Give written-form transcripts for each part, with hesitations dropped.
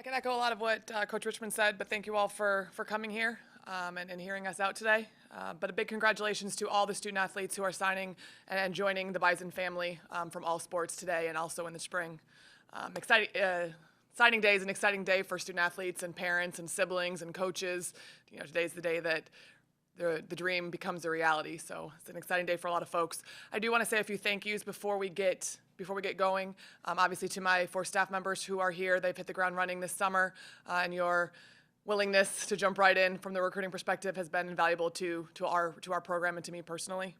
can echo a lot of what Coach Richmond said, but thank you all for coming here and hearing us out today. But a big congratulations to all the student athletes who are signing and joining the Bison family from all sports today and also in the spring. Signing day is an exciting day for student athletes and parents and siblings and coaches. You know, today's the day that the dream becomes a reality. So it's an exciting day for a lot of folks. I do want to say a few thank yous before we get going. Obviously to my 4 staff members who are here. They've hit the ground running this summer, and your willingness to jump right in from the recruiting perspective has been invaluable to our program and to me personally.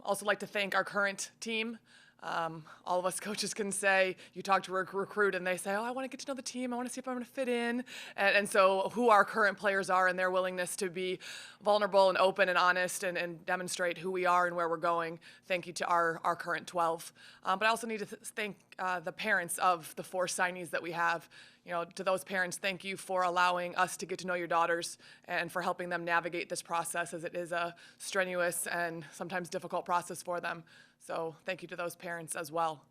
Also like to thank our current team. All of us coaches can say, you talk to a recruit and they say, oh, I want to get to know the team. I want to see if I'm going to fit in. And so who our current players are and their willingness to be vulnerable and open and honest and demonstrate who we are and where we're going. Thank you to our current 12. But I also need to thank the parents of the 4 signees that we have. You know, to those parents, thank you for allowing us to get to know your daughters and for helping them navigate this process, as it is a strenuous and sometimes difficult process for them. So thank you to those parents as well.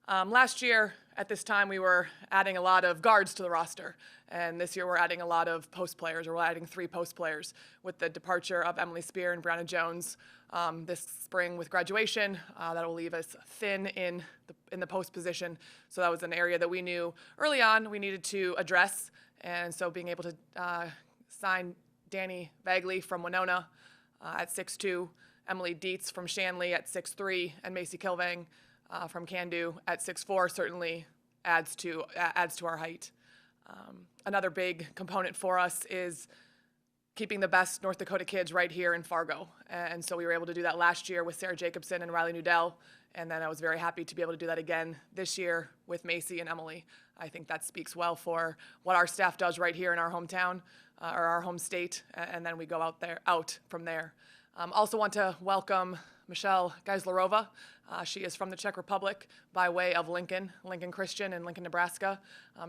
Last year at this time we were adding a lot of guards to the roster, and this year we're adding a lot of post players, or we're adding 3 post players with the departure of Emily Spear and Brianna Jones this spring with graduation. That will leave us thin in the post position. So that was an area that we knew early on we needed to address, and so being able to sign Danny Bagley from Winona at 6'2", Emily Dietz from Shanley at 6'3", and Macy Kilvang from Candu at 6'4" certainly adds to our height. Another big component for us is keeping the best North Dakota kids right here in Fargo. And so we were able to do that last year with Sarah Jacobson and Riley Nudell. And then I was very happy to be able to do that again this year with Macy and Emily. I think that speaks well for what our staff does right here in our hometown or our home state. And then we go out from there. Also want to welcome Michelle Geislerova. She is from the Czech Republic by way of Lincoln Christian in Lincoln, Nebraska.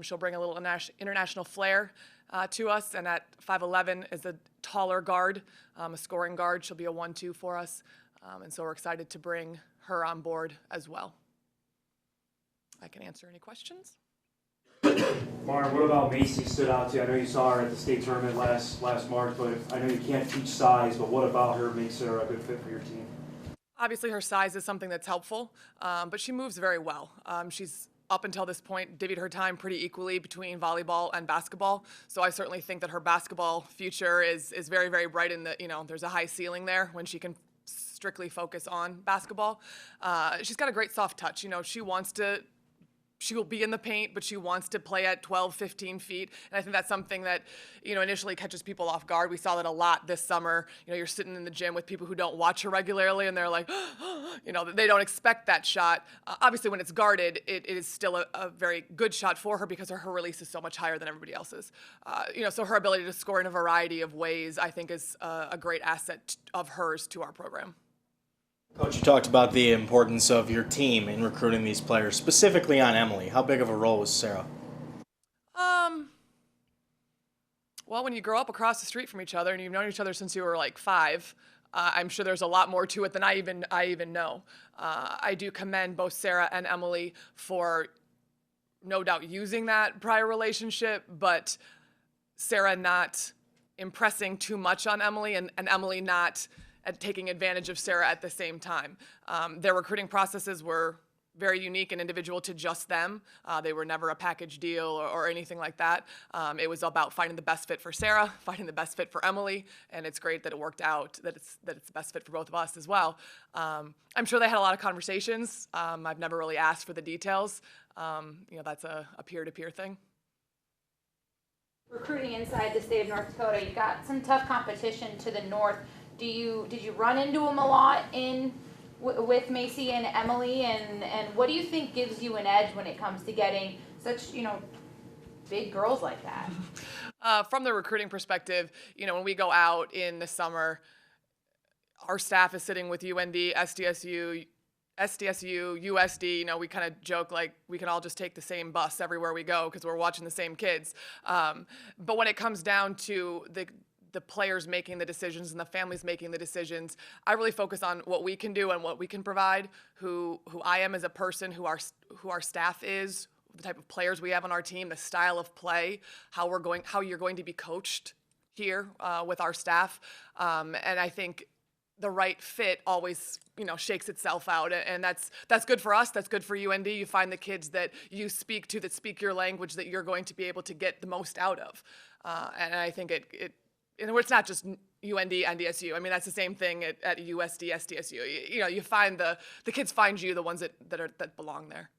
She'll bring a little international flair to us, and at 5'11" is a taller guard, a scoring guard. She'll be a 1-2 for us, and so we're excited to bring her on board as well. I can answer any questions. Lauren, what about Macy stood out to you? I know you saw her at the state tournament last March, but I know you can't teach size, but what about her makes her a good fit for your team? Obviously her size is something that's helpful, but she moves very well. She's up until this point divvied her time pretty equally between volleyball and basketball. So I certainly think that her basketball future is very, very bright in the, there's a high ceiling there when she can strictly focus on basketball. She's got a great soft touch. She will be in the paint, but she wants to play at 12, 15 feet. And I think that's something that, initially catches people off guard. We saw that a lot this summer. You're sitting in the gym with people who don't watch her regularly, and they're like, they don't expect that shot. Obviously, when it's guarded, it is still a very good shot for her because her release is so much higher than everybody else's. So her ability to score in a variety of ways, I think, is a great asset of hers to our program. Coach, you talked about the importance of your team in recruiting these players, specifically on Emily. How big of a role was Sarah? Well, when you grow up across the street from each other and you've known each other since you were like 5, I'm sure there's a lot more to it than I even know. I do commend both Sarah and Emily for no doubt using that prior relationship, but Sarah not impressing too much on Emily and Emily not taking advantage of Sarah at the same time. Their recruiting processes were very unique and individual to just them. They were never a package deal or anything like that. It was about finding the best fit for Sarah, finding the best fit for Emily, and it's great that it worked out, that it's the best fit for both of us as well. I'm sure they had a lot of conversations. I've never really asked for the details. That's a peer-to-peer thing. Recruiting inside the state of North Dakota, you got some tough competition to the north. Did you run into them a lot with Macy and Emily, and what do you think gives you an edge when it comes to getting such big girls like that? From the recruiting perspective, when we go out in the summer, our staff is sitting with UND, SDSU, USD. We kind of joke like we can all just take the same bus everywhere we go because we're watching the same kids. But when it comes down to the players making the decisions and the families making the decisions, I really focus on what we can do and what we can provide, who I am as a person, who our staff is, the type of players we have on our team, the style of play, how you're going to be coached here with our staff, and I think the right fit always, shakes itself out, and that's good for us. That's good for UND. You find the kids that you speak to, that speak your language, that you're going to be able to get the most out of, and I think it's not just UND, NDSU. I mean, that's the same thing at USD, SDSU. You find the kids find you, the ones that belong there.